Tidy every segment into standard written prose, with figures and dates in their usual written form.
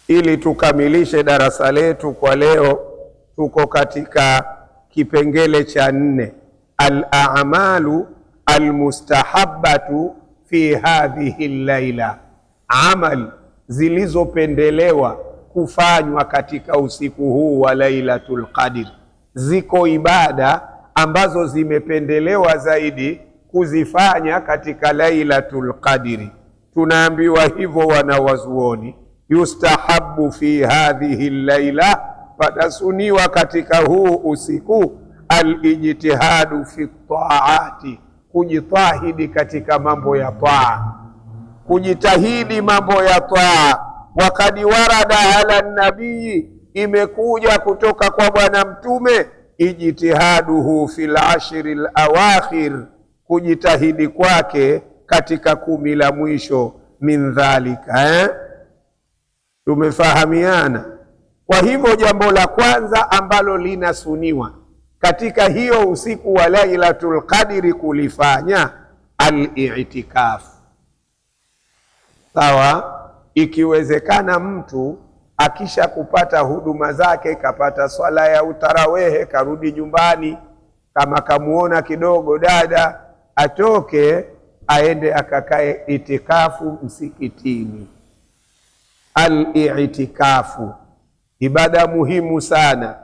Ili tukamilishe darasa letu kwa leo, tuko katika kipengele cha 4, al-a'malu al-mustahabbatu fi hadhihi al-laila, amal zilizopendelewa kufanywa katika usiku huu wa Lailatul Qadr. Ziko ibada ambazo zimependelewa zaidi kuzifanya katika Lailatul Qadr. Tunaambiwa hivyo wanawazuoni, yustahabu fi hadhihi al-laila, padasuniwa katika huu usiku, al-ijtihadu fi taati, kujitahidi katika mambo ya taa, kujitahidi mambo ya taa. Wakad warada ala nabii, imekuja kutoka kwa Bwana Mtume, ijtihaduhu fil ashri al-awakhir, kujitahidi kwake katika 10 la mwisho. Min dhalika, tumefahamiana. Kwa hivyo jambo la kwanza ambalo linasuniwa katika hiyo usiku wa Lailatul Qadri kulifanya, al-i'tikaf. Sawa, ikiwezekana mtu akisha kupata huduma zake, kapata swala ya utarawehe, karudi nyumbani, kama kamuona kidogo dada, atoke aende akakae itikafu msikitini. Al-i'tikafu ibada muhimu sana,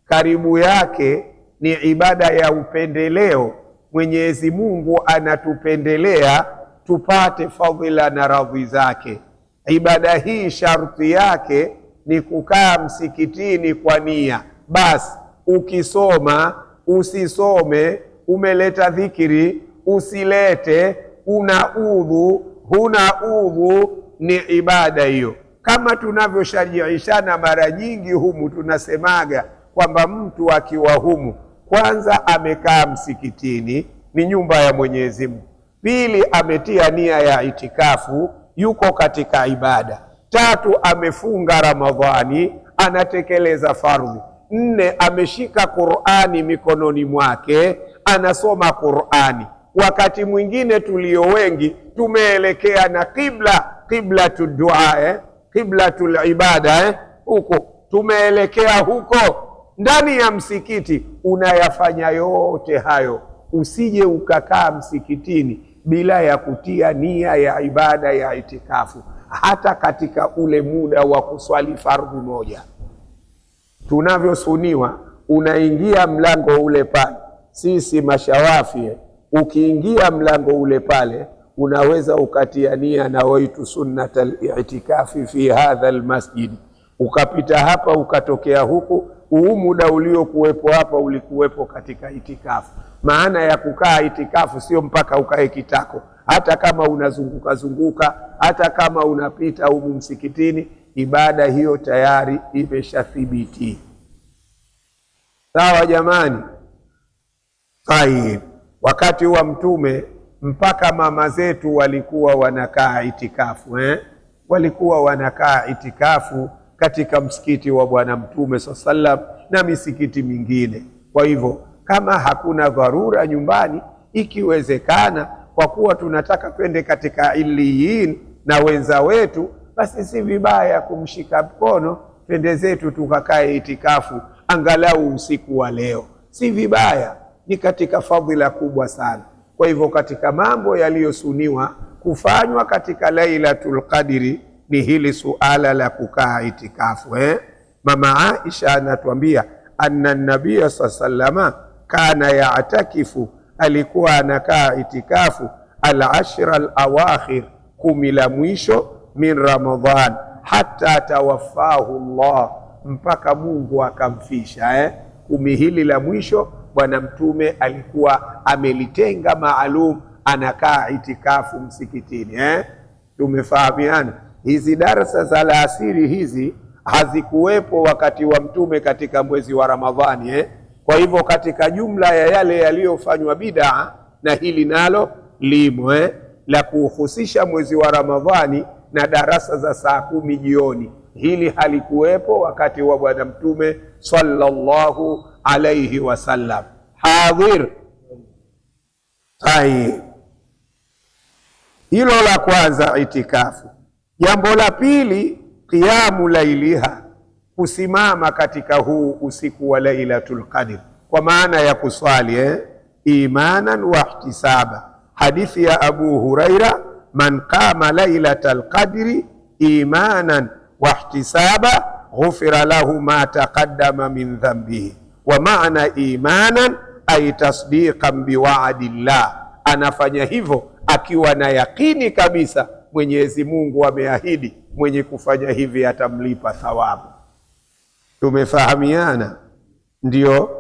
karibu yake ni ibada ya upendeleo. Mwenyezi Mungu anatupendelea tupate fadhila na radhi zake. Ibada hii sharti yake ni kukaa msikitini kwa nia. Basi ukisoma usisome, umeleta dhikiri usilete, una udhu huna udhu, ni ibada hiyo. Kama tunavyoshajiishana mara nyingi humu, tunasemaga kwamba mtu akiwa humu, kwanza amekaa msikitini, ni nyumba ya Mwenyezi Mungu. Pili, ametia nia ya itikafu, yuko katika ibada. Tatu, amefunga Ramadhani, anatekeleza fardhi. 4, ameshika Qur'ani mikononi mwake, anasoma Qur'ani. Wakati mwingine tulio wengi tumeelekea na qiblatul dua, qiblatul ibada, huko tumeelekea huko ndani ya msikiti. Unayafanya yote hayo, usije ukakaa msikitini bila ya kutia nia ya ibada ya itikafu. Hata katika ule muda wa kuswali fardhi moja tunavyosuniwa, unaingia mlango ule pale, sisi mashawafi, ukiingia mlango ule pale unaweza ukatia nia na waitu sunnatal i'tikafi fi hadha almasjid, ukapita hapa ukatokea huku, huu muda uliokuwepo hapa ulikuwepo katika itikafu. Maana ya kukaa itikafu sio mpaka ukae kitako, hata kama unazunguka zunguka, hata kama unapita humu msikitini, ibada hiyo tayari imeshathibiti. Sawa jamani? Tayeb, wakati wa Mtume mpaka mama zetu walikuwa wanakaa itikafu, walikuwa wanakaa itikafu katika msikiti wa Bwana Mtume sallam na misikiti mingine. Kwa hivyo kama hakuna dharura nyumbani, ikiwezekana, kwa kuwa tunataka twende katika iliyin na wenza wetu, basi si vibaya kumshika mkono, twende zetu tukakae itikafu angalau usiku wa leo. Si vibaya, ni katika fadhila kubwa sana. Kwa hivyo katika mambo yaliyosuniwa kufanywa katika Lailatul Qadri ni hili suala la kukaa itikafu. Mama Aisha anatuambia anna nabiyya sallama kana ya'takifu, alikuwa anakaa itikafu al-ashra al-awakhir, 10 la mwisho, min Ramadhan, hatta tawaffahu Allah, mpaka Mungu akamfisha. 10 hili la mwisho Bwana Mtume alikuwa amelitenga maalum, anakaa itikafu msikitini. Tumefahamiana? Hizi darasa za alasiri hizi hazikuwepo wakati wa Mtume katika mwezi wa Ramadhani. Kwa hivyo katika jumla ya yale yaliyofanywa bid'a, na hili nalo limo, la kuhusisha mwezi wa Ramadhani na darasa za saa 10 jioni. Hili halikuwepo wakati wa Bwana Mtume sallallahu alayhi wasallam. Hadhir. Tayeb, hilo la kwanza, itikafu. Jambo la pili qiyamu lailiha, kusimama katika huu usiku wa Lailatul Qadr, kwa maana ya kuswali imanan wa ihtisaba. Hadithi ya Abu Huraira, man qama Lailatul Qadri imanan wa ihtisaba ghufira lahu ma taqaddama min dhanbihi. Wa maana imanan ay tasdiqan biwa'dillah, anafanya hivyo akiwa na yakini kabisa Mwenyezi Mungu ameahidi mwenye kufanya hivi atamlipa thawabu. Tumefahamiana? Ndio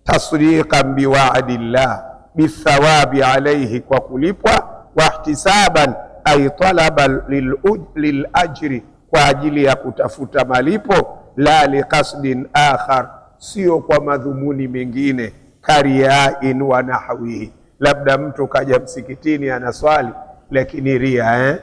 tasdiqan biwa'dillah bithawabi alayhi, kwa kulipwa, wa ihtisaban ay talaban lilajri, kwa ajili ya kutafuta malipo, la liqasdin akhar, sio kwa madhumuni mengine, kariain wa nahwihi. Labda mtu kaja msikitini anaswali lakini ria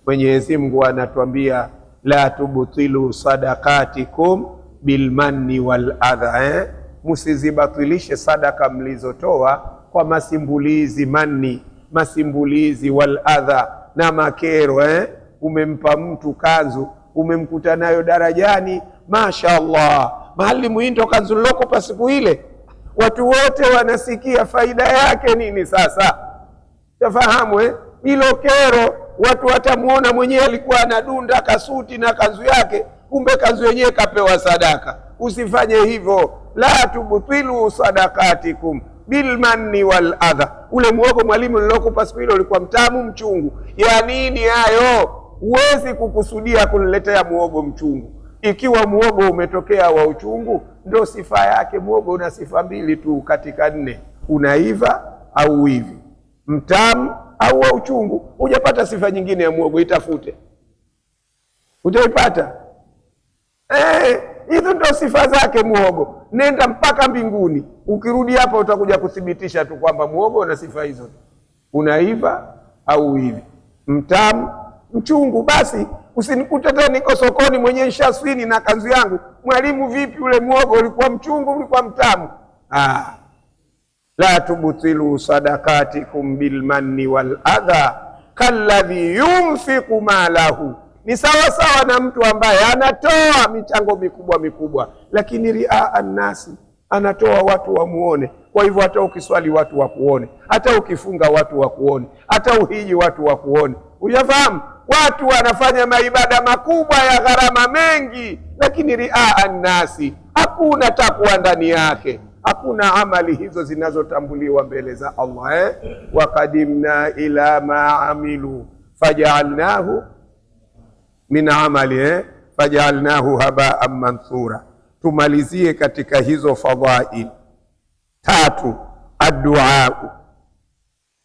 Mwenyezi Mungu anatuambia la tubtilu sadaqatikum bilmanni wal adha, musizibatilishe sadaka mlizotoa kwa masimbulizi, manni, masimbulizi, wal adha, na makero. Umempa mtu kanzu, umemkuta nayo darajani, mashaallah, mahali muindo kanzu loko pa siku ile, watu wote wanasikia faida yake nini. Sasa tafahamu hilo kero, watu watamuona mwenyewe alikuwa anadunda kasuti na kanzu yake, kumbe kanzu yenyewe kapewa sadaka. Usifanye hivyo. La tubtilu sadaqatikum bilmanni wal adha. Ule muogo mwalimu nilokupa siku ile ulikuwa mtamu mchungu, ya nini hayo? Huwezi kukusudia kuniletea muogo mchungu. Ikiwa muogo umetokea wa uchungu, ndio sifa yake. Muogo una sifa mbili tu katika 4, unaiva au hivi, mtamu au wa uchungu. Hujapata sifa nyingine ya muogo, itafute, utaipata. Hizo ndio sifa zake muogo. Nenda mpaka mbinguni, ukirudi hapa utakuja kuthibitisha tu kwamba muogo una sifa hizo, unaiva au hivi, mtamu, mchungu. Basi usinikute tena niko sokoni mwenye nshaswini na kanzu yangu, mwalimu vipi ule muogo ulikuwa mchungu, ulikuwa mtamu? La tubtilu sadaqatikum bilmanni wal adha kalladhi yunfiqu malahu, ni sawa sawa na mtu ambaye anatoa michango mikubwa mikubwa, lakini ria annasi, anatoa watu wamuone. Kwa hivyo hata ukiswali watu wakuone, hata ukifunga watu wakuone, hata uhiji watu wakuone. Unafahamu? Watu wanafanya maibada makubwa ya gharama mengi, lakini ria annasi, hakuna takwa ndani yake, hakuna amali hizo zinazotambuliwa mbele za Allah. Wa qadimna ila ma amilu faj'alnahu min amali faj'alnahu haba'an manthura. Tumalizie katika hizo fadhail 3. Addu'a,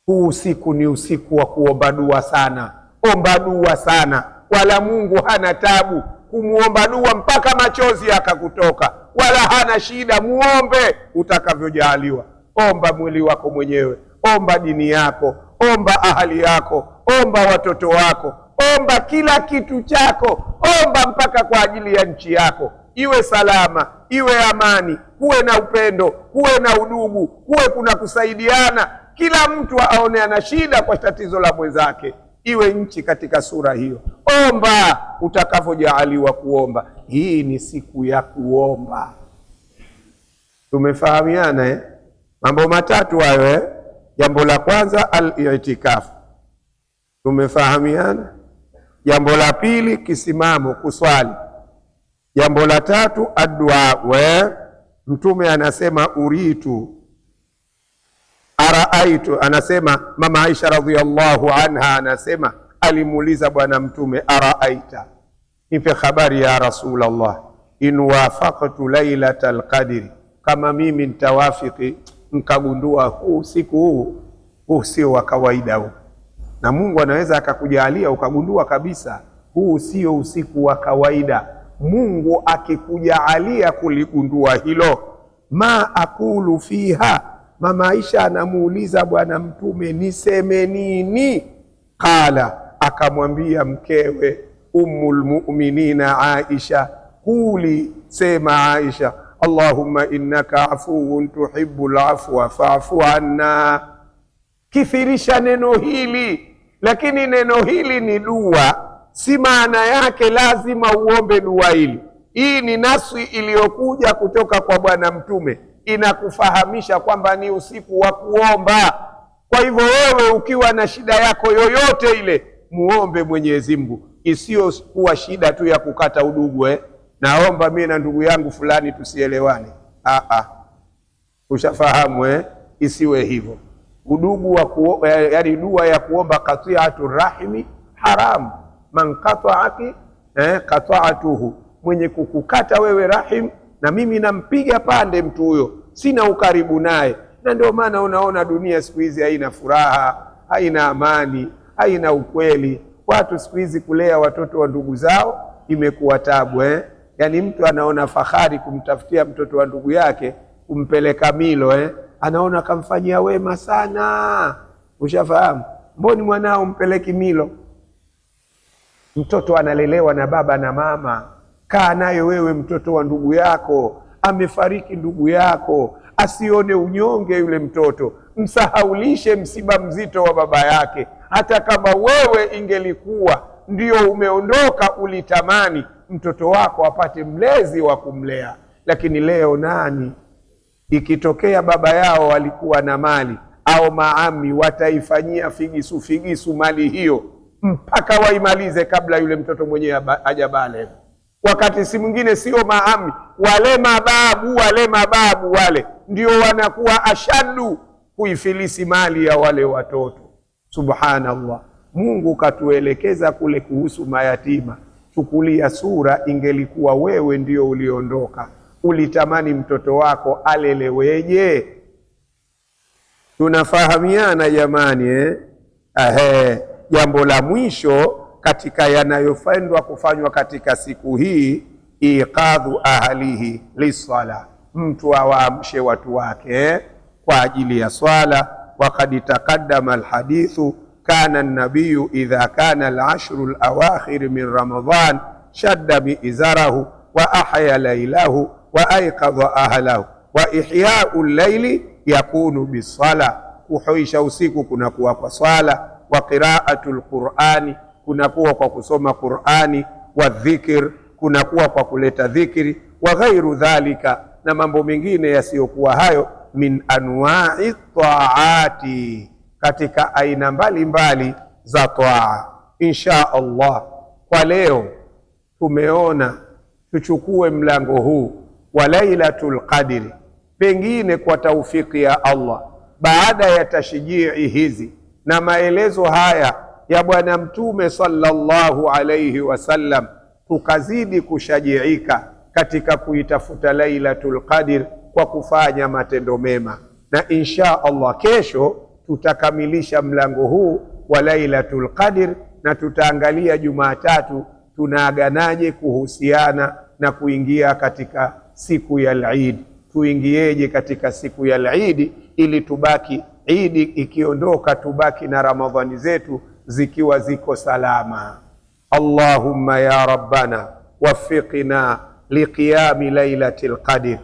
huu usiku ni usiku wa kuomba dua sana. Omba dua sana, wala Mungu hana tabu kumuomba dua mpaka machozi akakutoka, wala hana shida. Muombe utakavyojaaliwa. Omba mwili wako mwenyewe, omba dini yako, omba ahali yako, omba watoto wako, omba kila kitu chako, omba mpaka kwa ajili ya nchi yako iwe salama, iwe amani, kuwe na upendo, kuwe na udugu, kuwe kuna kusaidiana, kila mtu aone ana shida kwa tatizo la mwenzake, iwe nchi katika sura hiyo. Omba utakavyojaaliwa kuomba. Hii ni siku ya kuomba. Tumefahamiana mambo 3 hayo. Jambo la kwanza al-i'tikaf, tumefahamiana. Jambo la pili kisimamo, kuswali. Jambo la 3 addu'a. Mtume anasema uritu araaitu, anasema mama Aisha radhiyallahu anha anasema alimuuliza bwana Mtume, araaita, nipe habari ya Rasulullah, in wafaqtu lailatal qadri, kama mimi nitawafiki nikagundua huu siku huu sio wa kawaida huu, na Mungu anaweza akakujalia ukagundua kabisa huu sio usiku wa kawaida. Mungu akikujalia kuligundua hilo, ma akulu fiha, mama Aisha anamuuliza bwana Mtume, niseme nini? Qala, akamwambia mkewe ummul mu'minina Aisha, kuli, sema Aisha, Allahumma innaka afuwun tuhibbul afwa fa'fu anna. Kithirisha neno hili, lakini neno hili ni dua, si maana yake lazima uombe dua hili. Hii ni nasi iliyokuja kutoka kwa Bwana Mtume, inakufahamisha kwamba ni usiku wa kuomba. Kwa hivyo wewe ukiwa na shida yako yoyote ile, muombe Mwenyezi Mungu, isiyokuwa shida tu ya kukata udugu. Naomba mimi na ndugu yangu fulani tusielewane. Ushafahamu isiwe hivyo. Udugu wa yani dua ya kuomba qati'atu rahimi haramu. Man qata'aki qata'atuhu, mwenye kukukata wewe rahim, na mimi nampiga pande mtu huyo, sina ukaribu naye. Na ndio maana unaona dunia siku hizi haina furaha, haina amani, haina ukweli. Watu siku hizi kulea watoto wa ndugu zao imekuwa tabu. Yani mtu anaona fahari kumtafutia mtoto wa ndugu yake kumpeleka milo. Anaona kamfanyia wema sana. Ushafahamu? Mboni mwanao mpeleki milo? Mtoto analelewa na baba na mama. Kaa naye wewe, mtoto wa ndugu yako, amefariki ndugu yako, asione unyonge yule mtoto, msahaulishe msiba mzito wa baba yake. Hata kama wewe ingelikuwa ndio umeondoka, ulitamani mtoto wako apate mlezi wa kumlea. Lakini leo nani, ikitokea baba yao walikuwa na mali au maami, wataifanyia figisu figisu mali hiyo mpaka waimalize kabla yule mtoto mwenyewe hajabale. Wakati si mwingine sio maami, wale mababu wale ndio wanakuwa ashadu kuifilisi mali ya wale watoto. Subhanallah. Mungu katuelekeza kule kuhusu mayatima. Chukulia sura, ingelikuwa wewe ndio uliondoka, ulitamani mtoto wako aleleweje? Tunafahamiana jamani? Jambo la mwisho katika yanayofanywa kufanywa katika siku hii, iqadhu ahlihi lisala, mtu awaamshe watu wake kwa ajili ya swala. Waqad taqaddama alhadithu kana an-nabiyyu idha kana al-ashru al-awakhir min Ramadan shadda biizarahu wa ahya laylahu wa ayqadha ahlahu. Wa ihya'u al-layli yakunu bis-sala, kuhuisha usiku kunakuwa kwa swala. Wa qira'atul Qur'ani, kunakuwa kwa kusoma Qur'ani. Wa dhikr, kunakuwa kwa kuleta dhikri. Wa ghairu dhalika, na mambo mengine yasiyokuwa hayo, min anwa'i ta'ati, katika aina mbalimbali za taa. Insha Allah, kwa leo tumeona tuchukue mlango huu wa Lailatul Qadri, pengine kwa taufiki ya Allah, baada ya tashjii hizi na maelezo haya ya Bwana Mtume sallallahu alayhi wasallam, tukazidi kushajiika katika kuitafuta Lailatul Qadr kwa kufanya matendo mema. Na insha Allah kesho tutakamilisha mlango huu wa Lailatul Qadr, na tutaangalia Jumatatu tunaaganaje kuhusiana na kuingia katika siku ya Eid. Tuingieje katika siku ya Eid ili tubaki Eid ikiondoka tubaki na Ramadhani zetu zikiwa ziko salama. Allahumma ya Rabbana waffiqna liqiyami Lailatul Qadr,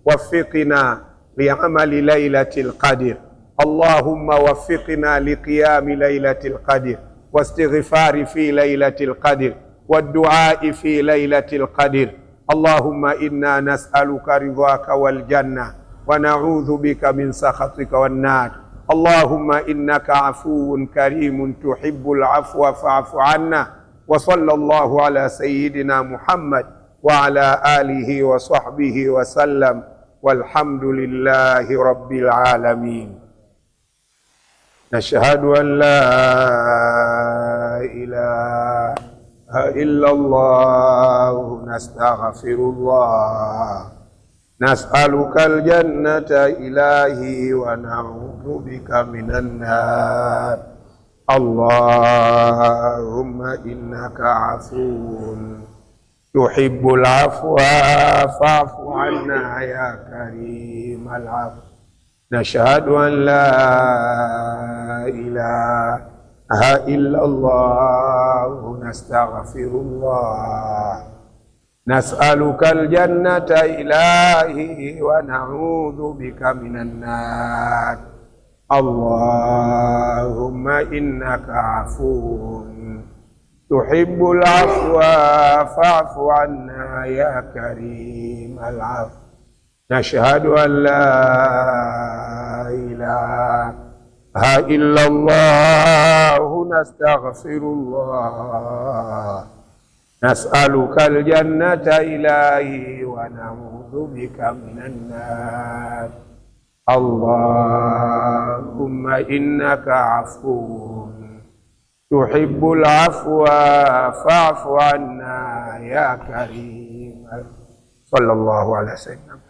waffiqna li'amali Lailatul Qadr. Allahumma waffiqna liqiyami Lailatul Qadr wastighfari fi Lailatul Qadr والدعاء في ليلة القدر. اللهم إنا نسألك رضاك والجنة ونعوذ بك من سخطك والنار. اللهم إنك عفو كريم تحب العفو فاعف عنا. وصلى الله على سيدنا محمد وعلى آله وصحبه وسلم، والحمد لله رب العالمين. نشهد أن لا إله إلا الله، نستغفر الله، نسألك الجنة إلهي ونعوذ بك من النار. اللهم إنك عفو تحب العفو فاعف عنا يا كريم العفو. نشهد أن لا إله إلا الله، نستغفر الله، نسألك الجنة إلهي ونعوذ بك من النار. اللهم إنك عفو تحب العفو فاعف عنا يا كريم العفو. نشهد أن لا إله إلا الله نستغفر الله نسألك الجنة إلهي ونعوذ بك من النار. اللهم إنك عفو تحب العفو فاعف عنا يا كريم. صلى الله على سيدنا محمد.